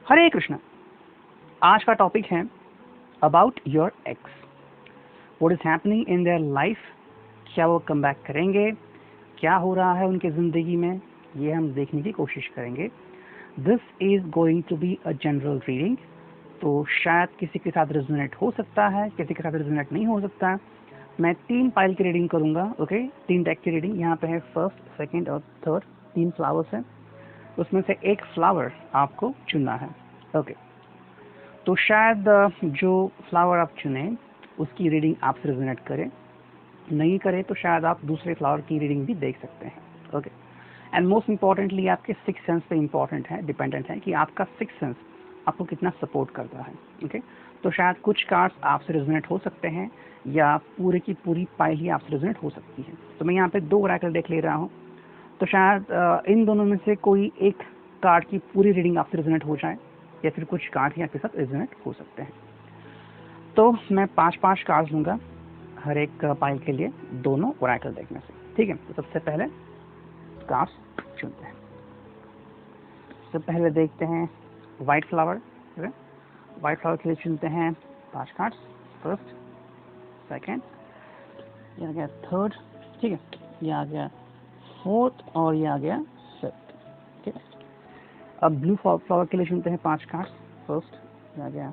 हरे कृष्णा। आज का टॉपिक है about your x. What is happening in their life. क्या वो कम बैक करेंगे, क्या हो रहा है उनके ज़िंदगी में, ये हम देखने की कोशिश करेंगे। This is going to be a general reading, तो शायद किसी के साथ रेजोनेट हो सकता है, किसी के साथ रेजोनेट नहीं हो सकता। मैं 3 पाइल की रीडिंग करूंगा। ओके, 3 डेक की रीडिंग। यहाँ पे है फर्स्ट, सेकंड और थर्ड, 3 फ्लावर्स हैं, उसमें से एक फ्लावर आपको चुनना है। ओके, तो शायद जो फ्लावर आप चुने उसकी रीडिंग आपसे रेजोनेट करे, नहीं करे तो शायद आप दूसरे फ्लावर की रीडिंग भी देख सकते हैं। ओके, एंड मोस्ट इम्पॉर्टेंटली आपके 6 सेंस पे इम्पॉर्टेंट है, डिपेंडेंट है कि आपका 6 सेंस आपको कितना सपोर्ट करता है। ओके, तो शायद कुछ कार्ड्स आपसे रेजोनेट हो सकते हैं या पूरे की पूरी पाइल ही आपसे रेजोनेट हो सकती है। तो मैं यहाँ पे 2 ओरेकल देख ले रहा हूँ, तो शायद इन दोनों में से कोई एक कार्ड की पूरी रीडिंग आपसे रेजोनेट हो जाए या फिर कुछ कार्ड ही आपके साथ रेजोनेट हो सकते हैं। तो मैं 5-5 कार्ड्स लूँगा हर एक पाइल के लिए, दोनों ओरेकल देख में से। ठीक है, तो सबसे पहले कार्ड्स चुनते हैं। सबसे पहले देखते हैं वाइट फ्लावर। वाइट फ्लावर के लिए चुनते हैं 5 कार्ड्स। फर्स्ट, सेकेंड, ये आ गया थर्ड, ठीक है, ये आ गया फोर्थ और ये आ गया फिफ्थ। ठीक है, अब ब्लू फ्लावर के लिए चुनते हैं 5 कार्ड्स। फर्स्ट, ये आ गया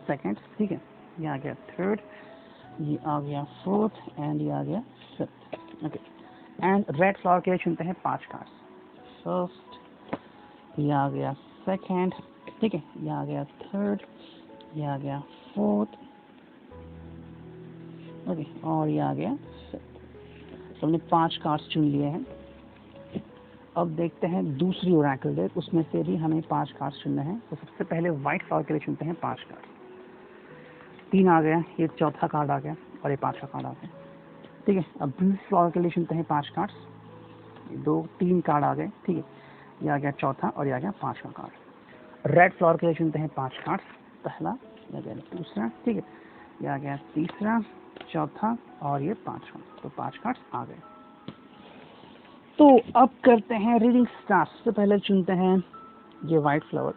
सेकेंड, ठीक है, ये आ गया थर्ड, ये आ गया फोर्थ एंड ये आ गया fifth. Okay, and red flower के लिए चुनते हैं 5 कार्ड्स। फर्स्ट, ये आ गया सेकेंड, ठीक है, ये आ गया थर्ड, ये आ गया फोर्थ, ओके, और ये आ गया फिफ्थ। तो हमने 5 कार्ड्स चुन लिए हैं। अब देखते हैं दूसरी ओरेकल डेक, उसमें से भी हमें 5 कार्ड्स चुनने हैं। तो सबसे पहले व्हाइट फ्लावर के लिए चुनते हैं 5 कार्ड। 3 आ गया, ये चौथा कार्ड आ गया और ये 5वां कार्ड आ गया। ठीक है, अब ब्लू फ्लावर के लिए चुनते हैं 5 कार्ड्स। 3 कार्ड आ गए, ठीक है, ये आ गया चौथा और ये आ गया 5वां कार्ड। रेड फ्लावर के लिए चुनते हैं 5 कार्ड्स। पहला, ये आ गया दूसरा, ठीक है, ये आ गया तीसरा, चौथा और ये 5वां। तो 5 कार्ड्स आ गए। तो अब करते हैं रीडिंग स्टार्ट। सबसे पहले चुनते हैं ये वाइट फ्लावर,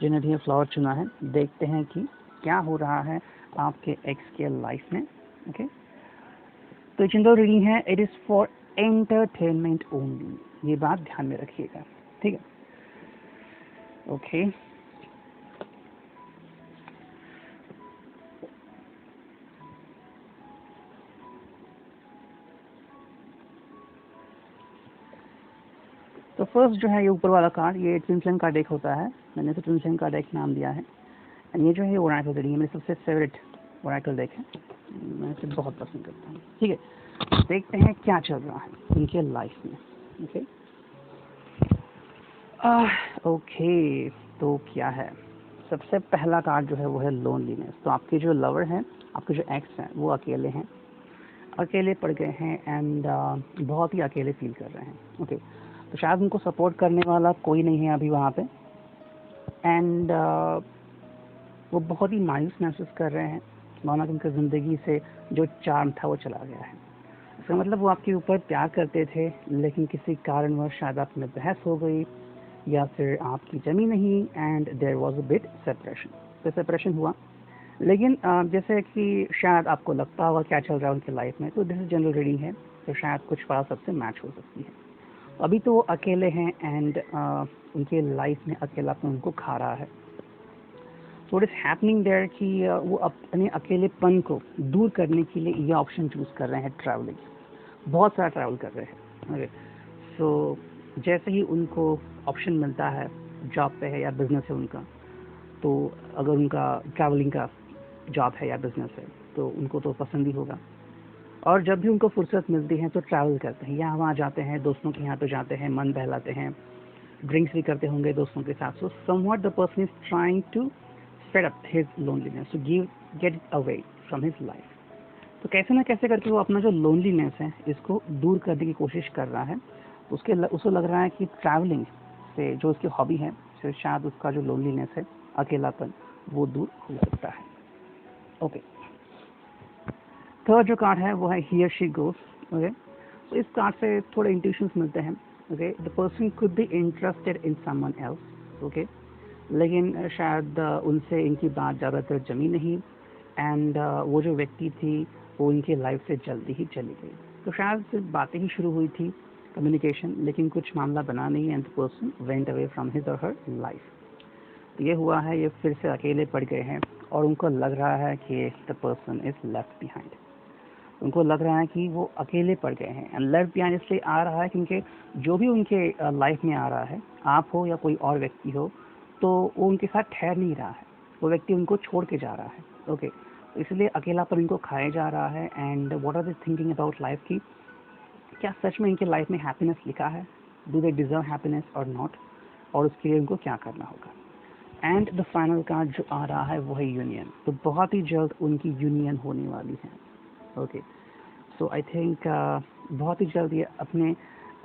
जिन्हें भी ये फ्लावर चुना है। देखते हैं कि क्या हो रहा है आपके एक्स के लाइफ में। ओके, तो जनरल रीडिंग है, it is for entertainment only, ये बात ध्यान में रखिएगा। ठीक है, ओके। तो फर्स्ट जो है ये ऊपर वाला कार्ड, ये ट्विन फ्लेम का डेक होता है, मैंने इसे ट्विन फ्लेम का डेक नाम दिया है। एंड ये जो है ओरेकल रीडिंग है, मेरी सबसे फेवरेट ओरेकल डेक है, मैं इसे बहुत पसंद करता हूँ। ठीक है, देखते हैं क्या चल रहा है उनके लाइफ में। ओके, ओके, तो क्या है, सबसे पहला कार्ड जो है वो है लोनलीनेस। तो आपके जो लवर हैं, आपके जो एक्स हैं, वो अकेले हैं, अकेले पड़ गए हैं एंड बहुत ही अकेले फील कर रहे हैं। ओके, तो शायद उनको सपोर्ट करने वाला कोई नहीं है अभी वहाँ पे, एंड वो बहुत ही मायूस महसूस कर रहे हैं, माना कि उनकी ज़िंदगी से जो चार्म था वो चला गया है। इसका मतलब वो आपके ऊपर प्यार करते थे, लेकिन किसी कारणवश शायद आप में बहस हो गई या फिर आपकी जमी नहीं, and there was a bit separation. तो सेपरेशन हुआ लेकिन जैसे कि शायद आपको लगता होगा क्या चल रहा है उनकी लाइफ में, तो दिस इज जनरल रीडिंग है, तो शायद कुछ बात सबसे मैच हो सकती है। अभी तो वो अकेले हैं एंड उनके लाइफ में अकेलापन उनको खा रहा है। So it is happening there कि वो अपने अकेलेपन को दूर करने के लिए ये ऑप्शन चूज कर रहे हैं, ट्रैवलिंग। बहुत सारा ट्रैवल कर रहे हैं। ओके, सो जैसे ही उनको ऑप्शन मिलता है, जॉब पे है या बिजनेस है उनका, तो अगर उनका ट्रैवलिंग का जॉब है या बिजनेस है तो उनको तो पसंद ही होगा। और जब भी उनको फुर्सत मिलती है तो ट्रैवल करते हैं, यहाँ वहाँ जाते हैं, दोस्तों के यहाँ पे जाते हैं, मन बहलाते हैं, ड्रिंक्स भी करते होंगे दोस्तों के साथ। So somewhat the person is trying to fade up his loneliness, to give get it away from his life. तो कैसे ना कैसे करके वो अपना जो लोनलीनेस है इसको दूर करने की कोशिश कर रहा है। उसको लग रहा है कि ट्रैवलिंग से जो उसकी हॉबी है, फिर शायद उसका जो लोनलीनेस है, अकेलापन, वो दूर हो सकता है। ओके, थर्ड जो कार्ड है वो है हियर शी गोस। ओके, तो इस कार्ड से थोड़े इंट्यूशंस मिलते हैं। Okay, the person could be interested in someone else. Okay, लेकिन शायद उनसे इनकी बात ज़्यादातर जमी नहीं एंड वो जो व्यक्ति थी वो उनकी लाइफ से जल्दी ही चली गई। तो शायद सिर्फ बातें ही शुरू हुई थी, कम्युनिकेशन, लेकिन कुछ मामला बना नहीं and the person went away from his or her life. तो ये हुआ है, ये फिर से अकेले पड़ गए हैं और उनको लग रहा है कि the person is left behind. उनको लग रहा है कि वो अकेले पड़ गए हैं एंड लेफ्ट बिहाइंड इसलिए आ रहा है क्योंकि जो भी उनके लाइफ में आ रहा है, आप हो या कोई और व्यक्ति हो, तो वो उनके साथ ठहर नहीं रहा है, वो व्यक्ति उनको छोड़ के जा रहा है। ओके, तो इसलिए अकेलापन इनको खाया जा रहा है and what are they thinking about life की क्या सच में इनके लाइफ में हैप्पीनेस लिखा है, डू दे डिजर्व हैप्पीनेस और नॉट, और उसके लिए उनको क्या करना होगा। एंड द फाइनल कार्ड जो आ रहा है वो है यूनियन। तो बहुत ही जल्द उनकी यूनियन होने वाली है। ओके, सो आई थिंक बहुत ही जल्द ये अपने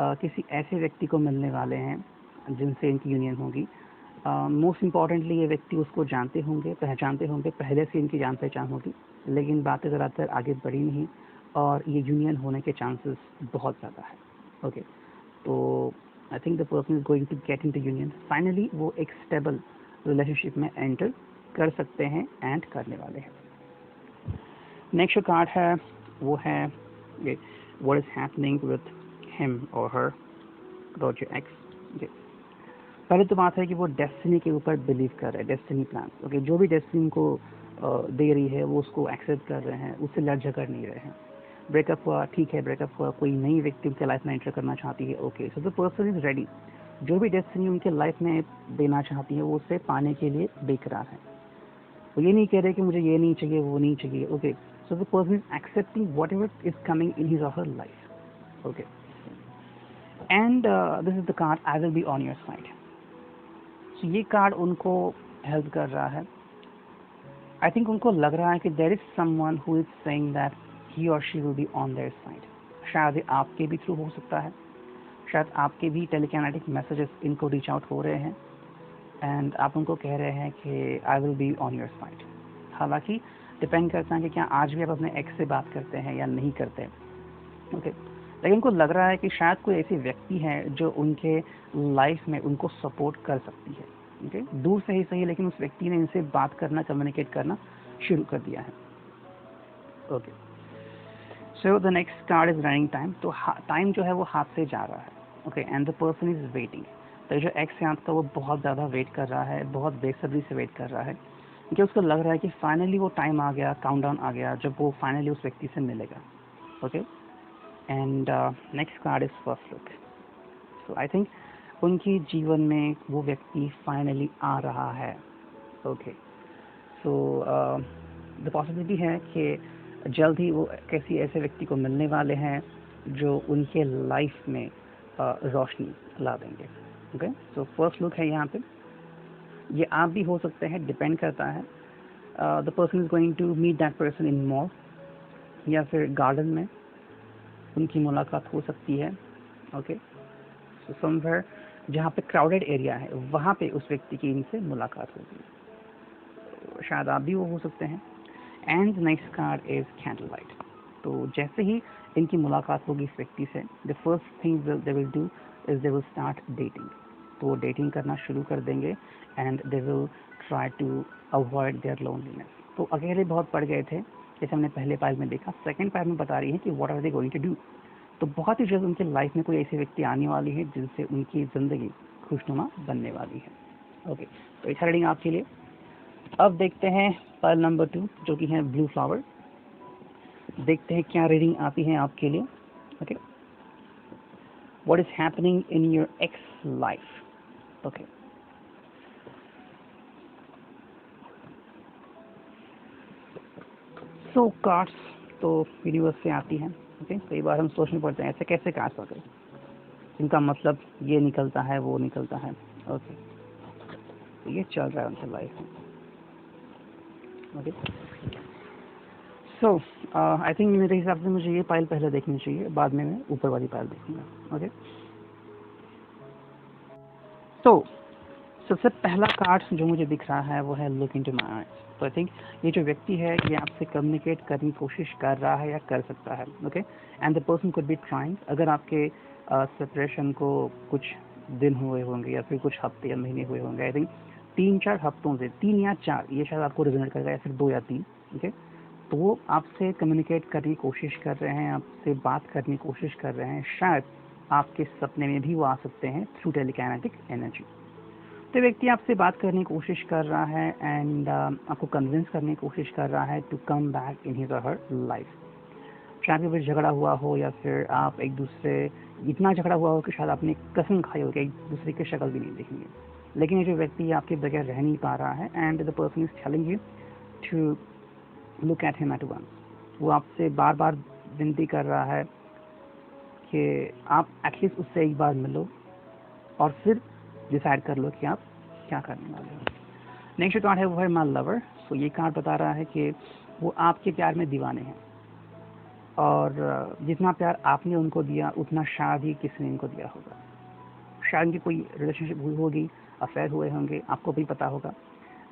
किसी ऐसे व्यक्ति को मिलने वाले हैं जिनसे इनकी यूनियन होगी। मोस्ट इम्पॉर्टेंटली ये व्यक्ति उसको जानते होंगे, पहचानते होंगे, पहले से इनकी जान पहचान होगी, लेकिन बातें ज़्यादातर आगे बढ़ी नहीं और ये यूनियन होने के चांसेस बहुत ज़्यादा है। ओके, तो I think the person is going to get in to union. Finally वो एक स्टेबल रिलेशनशिप में एंटर कर सकते हैं एंड करने वाले हैं। नेक्स्ट जो कार्ड है वो है what is happening with him or her about your x. पहले तो बात है कि वो डेस्टिनी के ऊपर बिलीव कर रहे हैं, डेस्टिनी प्लान। ओके, जो भी डेस्टिनी को दे रही है वो उसको एक्सेप्ट कर रहे हैं, उससे लड़ झगड़ नहीं रहे हैं। ब्रेकअप हुआ, ठीक है, ब्रेकअप हुआ, कोई नई व्यक्ति उनके लाइफ में एंटर करना चाहती है। Okay, so the person is ready. जो भी डेस्टिनी उनके लाइफ में देना चाहती है वो उसे पाने के लिए बेकरार है। वो ये नहीं कह रहे कि मुझे ये नहीं चाहिए, वो नहीं चाहिए। Okay, so the person is accepting whatever is coming in his or her life. Okay, and this is the card I will be on your side. So ये कार्ड उनको हेल्प कर रहा है। आई थिंक उनको लग रहा है कि there is someone who is saying that he or she will be on their side. शायद आपके भी थ्रू हो सकता है, शायद आपके भी टेलीकैनेटिक मैसेजेस इनको रीच आउट हो रहे हैं एंड आप उनको कह रहे हैं कि आई will be on your side. हालांकि डिपेंड करता है कि क्या आज भी आप अपने एक्स से बात करते हैं या नहीं करते। ओके, लेकिन उनको लग रहा है कि शायद कोई ऐसी व्यक्ति है जो उनके लाइफ में उनको सपोर्ट कर सकती है। ओके, दूर से ही सही, लेकिन उस व्यक्ति ने इनसे बात करना, कम्युनिकेट करना शुरू कर दिया है। Okay, so the next card is running time. तो टाइम जो है वो हाथ से जा रहा है। Okay, and the person is waiting. तो जो एक्स है आपका वो बहुत ज़्यादा वेट कर रहा है, बहुत बेसब्री से वेट कर रहा है, क्योंकि उसको लग रहा है कि फाइनली वो टाइम आ गया, काउंटडाउन आ गया, जब वो फाइनली उस व्यक्ति से मिलेगा। Okay, and next card is first look. So I think उनकी जीवन में वो व्यक्ति फाइनली आ रहा है। ओके, सो द पॉसिबिलिटी है कि जल्द ही वो किसी ऐसे व्यक्ति को मिलने वाले हैं जो उनके लाइफ में रोशनी ला देंगे। ओके, सो फर्स्ट लुक है यहाँ पे, ये आप भी हो सकते हैं, डिपेंड करता है। The person is going to meet that person in mall या फिर गार्डन में उनकी मुलाकात हो सकती है। ओके, सो समवेयर जहाँ पे क्राउडेड एरिया है वहाँ पे उस व्यक्ति की इनसे मुलाकात होगी, शायद आप भी वो हो सकते हैं। And next card is candle light. तो जैसे ही इनकी मुलाकात होगी इस व्यक्ति से, the first thing they will do is they will start dating. तो वो डेटिंग करना शुरू कर देंगे and they will try to avoid their loneliness. तो अकेले बहुत पड़ गए थे, जैसे हमने पहले पाइल में देखा। सेकंड पाइल में बता रही है कि what are they going to do. तो बहुत ही जल्द उनके लाइफ में कोई ऐसी व्यक्ति आने वाली है जिनसे उनकी ज़िंदगी खुशनुमा बनने वाली है। ओके, तो इस रीडिंग आपके लिए। अब देखते हैं पाइल नंबर 2 जो कि है ब्लू फ्लावर। देखते हैं क्या रीडिंग आती है आपके लिए। Okay, what is happening in your ex life. Okay, so cards तो यूनिवर्स से आती हैं। ओके, कई बार हम सोचने पड़ते हैं ऐसे कैसे कार्ड्स आ गए, इनका मतलब ये निकलता है वो निकलता है। ओके, तो ये चल रहा है उनके लाइफ में। ओके, सो आई थिंक मेरे हिसाब से मुझे ये पाइल पहले देखनी चाहिए, बाद में मैं ऊपर वाली पाइल देखूंगा। ओके, तो सबसे पहला कार्ड जो मुझे दिख रहा है वो है लुक इनटू माय आईज। तो आई थिंक ये जो व्यक्ति है ये आपसे कम्युनिकेट करने की कोशिश कर रहा है या कर सकता है। Okay, and the person could be trying. अगर आपके सेपरेशन को कुछ दिन हुए होंगे या फिर कुछ हफ्ते या महीने हुए होंगे, आई थिंक 3-4 हफ्तों से, 3 या 4, ये शायद आपको रिजल्ट करेगा, या फिर 2 या 3। ओके, तो वो आपसे कम्युनिकेट करने की कोशिश कर रहे हैं, आपसे बात करने की कोशिश कर रहे हैं। शायद आपके सपने में भी वो आ सकते हैं थ्रू टेलीकाइनेटिक एनर्जी। तो व्यक्ति आपसे बात करने की कोशिश कर रहा है एंड आपको कन्विंस करने की कोशिश कर रहा है to come back in his or her life. शायद कभी झगड़ा हुआ हो या फिर आप एक दूसरे, इतना झगड़ा हुआ हो कि शायद आपने कसम खाई हो कि एक दूसरे की शक्ल भी नहीं देखेंगे, लेकिन ये जो व्यक्ति आपके बगैर रह नहीं पा रहा है and the person is telling you to look at him at once. वो आपसे बार बार विनती कर रहा है कि आप एटलीस्ट उससे एक बार मिलो और फिर डिसाइड कर लो कि आप क्या करने वाले हो। नेक्स्ट कार्ड है वो है माय लवर। सो ये कार्ड बता रहा है कि वो आपके प्यार में दीवाने हैं और जितना प्यार आपने उनको दिया उतना शायद ही किसी ने इनको दिया होगा। शायद उनकी कोई रिलेशनशिप हुई होगी, अफेयर हुए होंगे, आपको भी पता होगा,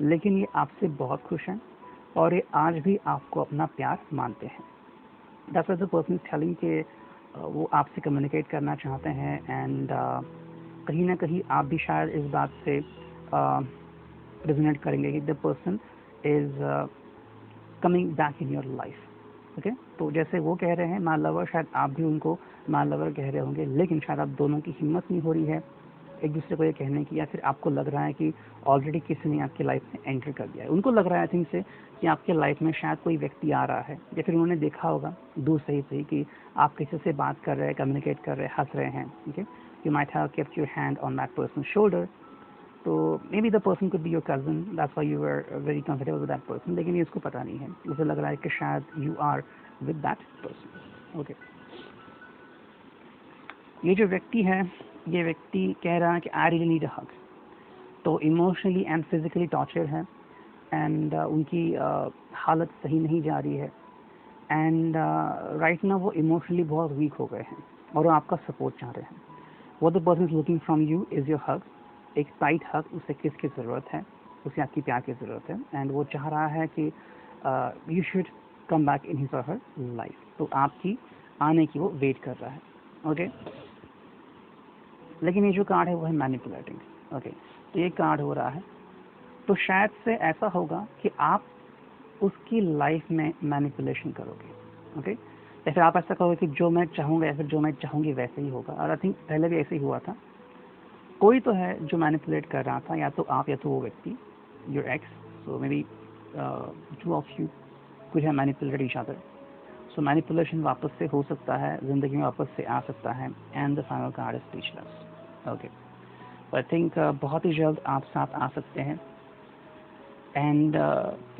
लेकिन ये आपसे बहुत खुश हैं और ये आज भी आपको अपना प्यार मानते हैं। That's what the person is telling कि वो आपसे कम्युनिकेट करना चाहते हैं एंड कहीं ना कहीं आप भी शायद इस बात से रेजोनेट करेंगे कि the person is coming back in your life. Okay, तो जैसे वो कह रहे हैं माय लवर, शायद आप भी उनको माय लवर कह रहे होंगे, लेकिन शायद आप दोनों की हिम्मत नहीं हो रही है एक दूसरे को ये कहने की, या फिर आपको लग रहा है कि ऑलरेडी किसी ने आपकी लाइफ में एंटर कर दिया है। उनको लग रहा है आई थिंक से कि आपके लाइफ में शायद कोई व्यक्ति आ रहा है, या फिर उन्होंने देखा होगा दूर से ही कि आप किसी से बात कर रहे हैं, कम्युनिकेट कर रहे हैं, हंस रहे हैं। Okay, you might have kept your hand on that person's shoulder, तो maybe the person could be your cousin, that's why you were very comfortable with that person, लेकिन ये इसको पता नहीं है, उसे लग रहा है कि शायद you are with that person। Okay, ये जो व्यक्ति है ये व्यक्ति कह रहा है कि I really need a hug। तो इमोशनली एंड फिजिकली टॉर्चर है एंड उनकी हालत सही नहीं जा रही है एंड राइट ना वो इमोशनली बहुत वीक हो गए हैं और वो आपका सपोर्ट चाह रहे हैं। What the person is looking from you is your hug, एक टाइट हग। उसे किसकी ज़रूरत है, उसे आपकी प्यार की ज़रूरत है एंड वो चाह रहा है कि you should come back in his or her life. तो आपकी आने की वो वेट कर रहा है। ओके, लेकिन ये जो कार्ड है वो है मैनिपुलेटिंग। ओके, तो ये कार्ड हो रहा है, तो शायद से ऐसा होगा कि आप उसकी लाइफ में मैनिपुलेशन करोगे। ओके, या फिर आप ऐसा कहोगे कि जो मैं चाहूँगा या फिर जो मैं चाहूँगी वैसे ही होगा। और आई थिंक पहले भी ऐसे ही हुआ था। कोई तो है जो मैनिपुलेट कर रहा था, या तो आप या तो वो व्यक्ति, your x. So may be 2 of you could have manipulated each other. So manipulation वापस से हो सकता है, ज़िंदगी में वापस से आ सकता है and the final card is speechless. Okay, I think बहुत ही जल्द आप साथ आ सकते हैं एंड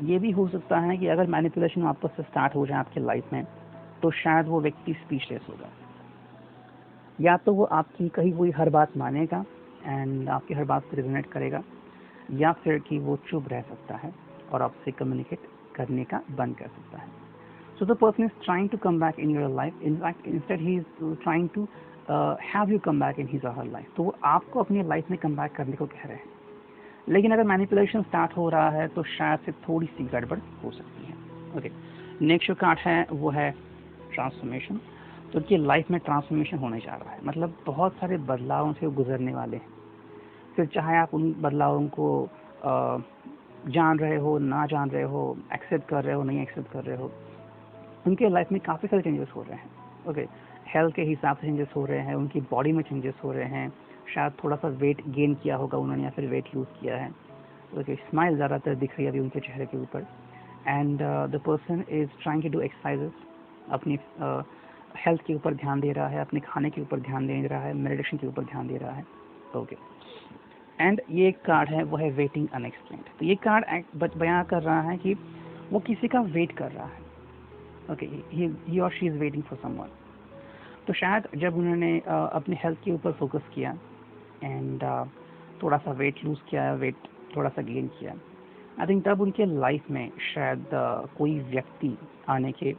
ये भी हो सकता है कि अगर मैनिपुलेशन वापस से स्टार्ट हो जाए आपके लाइफ में तो शायद वो व्यक्ति स्पीचलेस होगा, या तो वो आपकी कही हुई हर बात मानेगा एंड आपकी हर बात से रिजोनेट करेगा, या फिर कि वो चुप रह सकता है और आपसे कम्युनिकेट करने का बंद कर सकता है। So the person is trying to come back in your life, in fact instead he is trying to have you come back in his or her life. तो वो आपको अपनी लाइफ में कम बैक करने को कह रहे हैं, लेकिन अगर मैनिपुलेशन स्टार्ट हो रहा है तो शायद से थोड़ी सी गड़बड़ हो सकती है। ओके, नेक्स्ट जो कार्ड है वो है ट्रांसफॉर्मेशन। तो उनकी लाइफ में ट्रांसफॉर्मेशन होने जा रहा है, मतलब बहुत सारे बदलावों से वो गुजरने वाले हैं। फिर चाहे आप उन बदलावों को जान रहे हो, ना जान रहे हो, एक्सेप्ट कर रहे हो, नहीं एक्सेप्ट कर रहे हो, उनके लाइफ में काफ़ी सारे चेंजेस हो रहे हैं। ओके, हेल्थ के हिसाब से चेंजेस हो रहे हैं, उनकी बॉडी में चेंजेस हो रहे हैं, शायद थोड़ा सा वेट गेन किया होगा उन्होंने या फिर वेट लूज किया है। ओके, स्माइल ज़्यादातर दिख रही है अभी उनके चेहरे के ऊपर। And the person is trying to do exercises, अपनी हेल्थ के ऊपर ध्यान दे रहा है, अपने खाने के ऊपर ध्यान दे रहा है, मेडिटेशन के ऊपर ध्यान दे रहा है। ओके, एंड ये एक कार्ड है, वो है वेटिंग अनएक्सप्लेन्ड। तो ये कार्ड बयां कर रहा है कि वो किसी का वेट कर रहा है। Okay, he or she is waiting for someone. तो शायद जब उन्होंने अपने हेल्थ के ऊपर फोकस किया एंड थोड़ा सा वेट लूज किया, वेट थोड़ा सा गेन किया, आई थिंक तब उनके लाइफ में शायद कोई व्यक्ति आने के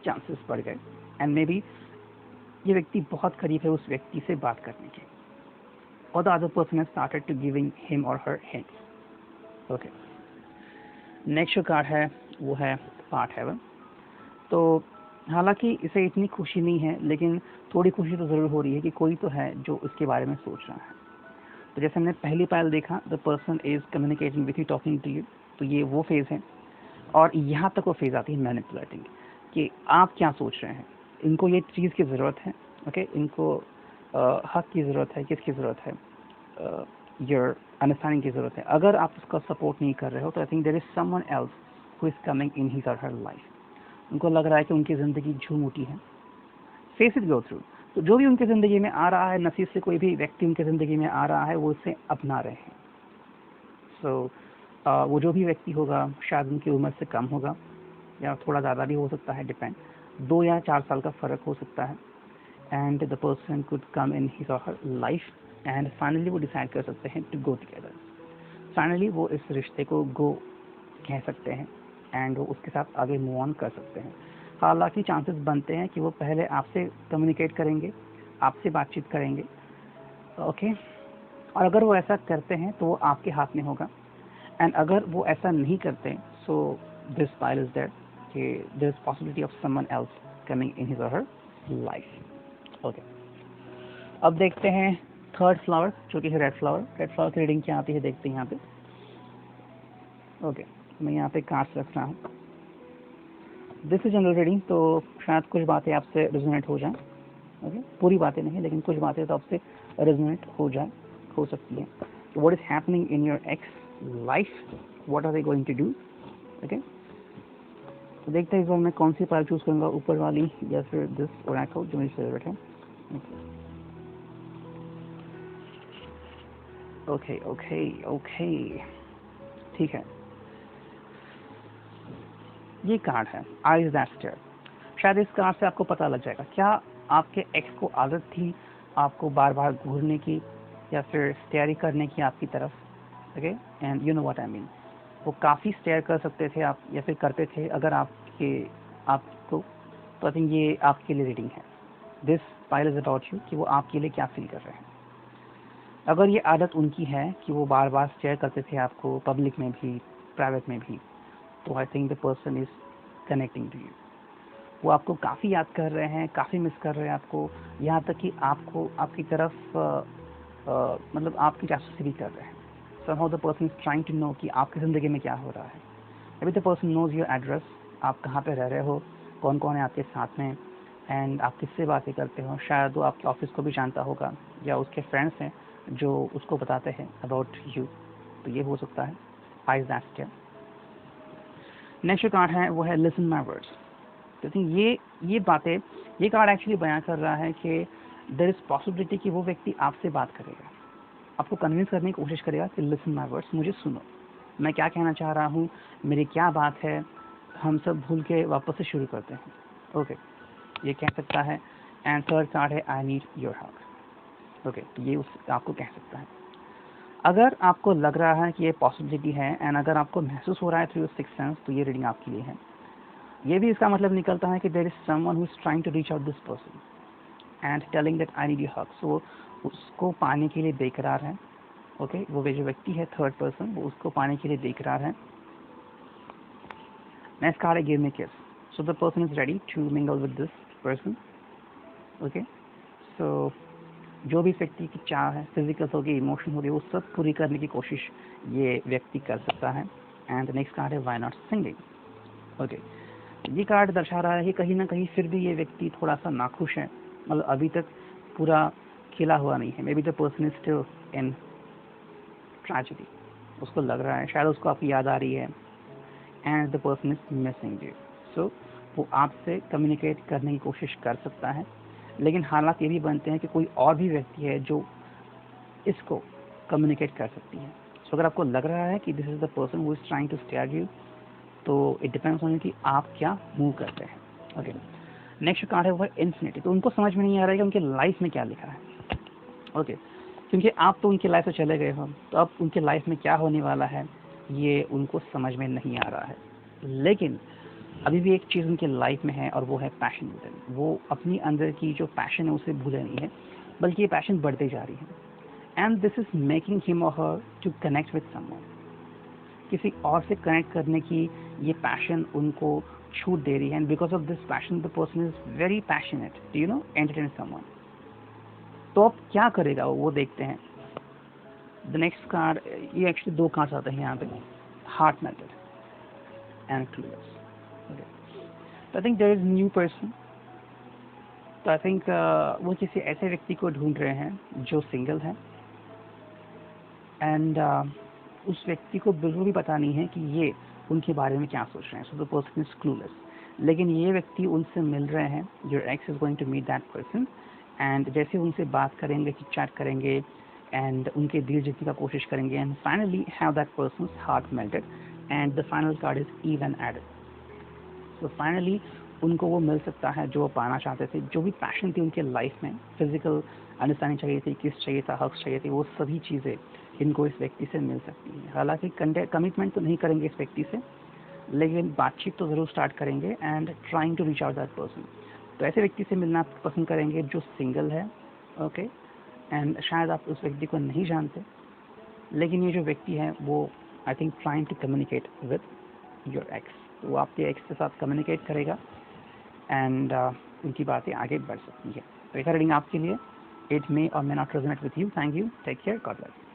चांसेस बढ़ गए। एंड मे बी ये व्यक्ति बहुत करीब है उस व्यक्ति से बात करने के, और the other person has started to giving him or her hints. Okay, next जो कार्ड है वो है पार्ट हेवन। तो हालांकि इसे इतनी खुशी नहीं है, लेकिन थोड़ी खुशी तो ज़रूर हो रही है कि कोई तो है जो इसके बारे में सोच रहा है। तो जैसे हमने पहली पायल देखा, the person is communicating with you, talking to you, तो ये वो फेज़ है। और यहाँ तक वो फेज़ आती है मैनिपुलेटिंग, कि आप क्या सोच रहे हैं, इनको ये चीज़ की ज़रूरत है। ओके, इनको हक की ज़रूरत है, किसकी ज़रूरत है, योर अंडरस्टैंडिंग की ज़रूरत है। अगर आप उसका सपोर्ट नहीं कर रहे हो तो I think there is someone else who is coming in his or her life. उनको लग रहा है कि उनकी ज़िंदगी झूम उठी है, फेस इट, गो थ्रू। तो जो भी उनकी ज़िंदगी में आ रहा है, नसीब से कोई भी व्यक्ति उनकी ज़िंदगी में आ रहा है, वो उसे अपना रहे हैं। सो वो जो भी व्यक्ति होगा शायद उनकी उम्र से कम होगा या थोड़ा ज़्यादा भी हो सकता है, डिपेंड, 2 या 4 साल का फ़र्क हो सकता है। And the person could come in his or her life and finally वो डिसाइड कर सकते हैं टू गो टुगेदर। फाइनली वो इस रिश्ते को गो कह सकते हैं एंड वो उसके साथ आगे मूव ऑन कर सकते हैं। हालांकि चांसेस बनते हैं कि वो पहले आपसे कम्युनिकेट करेंगे, आपसे बातचीत करेंगे। ओके, और अगर वो ऐसा करते हैं तो वो आपके हाथ में होगा, एंड अगर वो ऐसा नहीं करते so this pile is there कि there is possibility of someone else coming in his or her life. Okay, अब देखते हैं थर्ड फ्लावर जो कि है रेड फ्लावर। रेड फ्लावर की रीडिंग क्या आती है देखते हैं यहाँ पे। ओके, मैं यहाँ पे कार्ड्स रख रहा हूँ। दिस इज जनरल रीडिंग, तो शायद कुछ बातें आपसे रेजोनेट हो जाएं। ओके, पूरी बातें नहीं, लेकिन कुछ बातें तो आपसे रेजोनेट हो सकती है। What is happening in your ex life, what are they going to do. Okay, तो देखते हैं इस बार मैं कौन सी पाइल चूज करूंगा, ऊपर वाली या फिर दिस ओरेकल जो मेरी फेवरेट है। ओके ओके ओके, ठीक है। ये कार्ड है आइज दैट स्टेयर। शायद इस कार्ड से आपको पता लग जाएगा क्या आपके एक्स को आदत थी आपको बार बार घूरने की या फिर स्टेयर करने की आपकी तरफ। Okay, and you know what I mean, वो काफ़ी स्टेयर कर सकते थे आप या फिर करते थे अगर आपको। तो आई थिंक ये आपके लिए रीडिंग है। This pile is about you कि वो आपके लिए क्या फील कर रहे हैं। अगर ये आदत उनकी है कि वो बार बार स्टेयर करते थे आपको, पब्लिक में भी प्राइवेट में भी, तो I think the person is connecting to you. वो आपको काफ़ी याद कर रहे हैं, काफ़ी मिस कर रहे हैं आपको, यहाँ तक कि आपको आपकी तरफ मतलब आपकी जासूसी भी कर रहे हैं। somehow the person is trying to know कि आपकी ज़िंदगी में क्या हो रहा है। maybe the person knows your address, आप कहाँ पे रह रहे हो, कौन कौन है आपके साथ में, एंड आप किससे बातें करते हो। शायद वो आपके ऑफिस को भी जानता होगा या उसके फ्रेंड्स हैं जो उसको बताते हैं अबाउट यू, तो ये हो सकता है। Eyes that stare. नेक्स्ट जो कार्ड है वो है लिसन माई वर्ड्स। तो थिंक ये बातें, ये कार्ड एक्चुअली बयां कर रहा है कि देयर इज पॉसिबिलिटी कि वो व्यक्ति आपसे बात करेगा, आपको कन्विंस करने की कोशिश करेगा कि लिसन माई वर्ड्स, मुझे सुनो, मैं क्या कहना चाह रहा हूँ, मेरी क्या बात है, हम सब भूल के वापस से शुरू करते हैं। ओके, ये कह सकता है। एंड थर्ड कार्ड है आई नीड योर हग। ओके, तो ये आपको कह सकता है। अगर आपको लग रहा है कि ये पॉसिबिलिटी है एंड अगर आपको महसूस हो रहा है थ्रू योर सिक्स्थ सेंस, तो ये रीडिंग आपके लिए है। ये भी इसका मतलब निकलता है कि there is someone who is trying to reach out this person and telling that I need your hug. So उसको पाने के लिए बेकरार है। ओके, वो जो व्यक्ति है थर्ड पर्सन, वो उसको पाने के लिए बेकरार है। नेक्स्ट कार्ड है give me kiss. So the person is ready to mingle with this person. Okay, so जो भी व्यक्ति की चाह है, फिजिकल होगी, इमोशन होगी, वो सब पूरी करने की कोशिश ये व्यक्ति कर सकता है। एंड द नेक्स्ट कार्ड है व्हाई नॉट सिंगिंग। ओके, ये कार्ड दर्शा रहा है कि कहीं ना कहीं फिर भी ये व्यक्ति थोड़ा सा नाखुश है, मतलब अभी तक पूरा खिला हुआ नहीं है। May be the person is still in tragedy, उसको लग रहा है, शायद उसको आपकी याद आ रही है, and the person is missing you. So वो आपसे कम्युनिकेट करने की कोशिश कर सकता है, लेकिन हालात ये भी बनते हैं कि कोई और भी व्यक्ति है जो इसको कम्युनिकेट कर सकती है। सो अगर आपको लग रहा है कि this is the person who is trying to stare you, तो इट डिपेंड्स ऑन कि आप क्या मूव करते हैं। ओके, नेक्स्ट कार्ड है वो इन्फिनिटी। तो उनको समझ में नहीं आ रहा है कि उनके लाइफ में क्या लिखा है। ओके, क्योंकि आप तो उनकी लाइफ से चले गए हो, तो अब उनके लाइफ में क्या होने वाला है ये उनको समझ में नहीं आ रहा है। लेकिन अभी भी एक चीज़ उनके लाइफ में है और वो है पैशन विद। वो अपनी अंदर की जो पैशन है उसे भूले नहीं है, बल्कि ये पैशन बढ़ते जा रही है। And this is making him or her to connect with someone. किसी और से कनेक्ट करने की ये पैशन उनको छूट दे रही है, and because of this passion the person is very passionate you know entertain someone. तो अब क्या करेगा वो देखते हैं। द नेक्स्ट कार्ड, ये एक्चुअली दो कार्ड्स आते हैं यहाँ पे, हार्ट मेथड एंड क्लूलेस। तो I think there is new person. तो आई थिंक वो किसी ऐसे व्यक्ति को ढूंढ रहे हैं जो सिंगल है, एंड उस व्यक्ति को बिल्कुल भी पता नहीं है कि ये उनके बारे में क्या सोच रहे हैं। So the person is clueless. लेकिन ये व्यक्ति उनसे मिल रहे हैं, your ex is going to meet that person, and जैसे उनसे बात करेंगे, चैट करेंगे, एंड उनके दिल जीतने का कोशिश करेंगे, and finally have that person's heart melted, and the final card is even added. So finally उनको वो मिल सकता है जो वो पाना चाहते थे, जो भी पैशन थी उनके लाइफ में, फिजिकल अंडरस्टैंडिंग चाहिए थी, किस चाहिए था, हक चाहिए थी, वो सभी चीज़ें इनको इस व्यक्ति से मिल सकती हैं। हालांकि कमिटमेंट तो नहीं करेंगे इस व्यक्ति से, लेकिन बातचीत तो ज़रूर स्टार्ट करेंगे and trying to reach out that person. तो ऐसे व्यक्ति से मिलना पसंद करेंगे जो सिंगल है। ओके, एंड शायद आप उस व्यक्ति को नहीं जानते, लेकिन ये जो व्यक्ति है वो I think trying to communicate with your ex. तो वो आपके एक्स के साथ कम्युनिकेट करेगा, एंड उनकी बातें आगे बढ़ सकती है। तो एक रीडिंग आपके लिए, it may or may not resonate with you. Thank you, take care, god bless.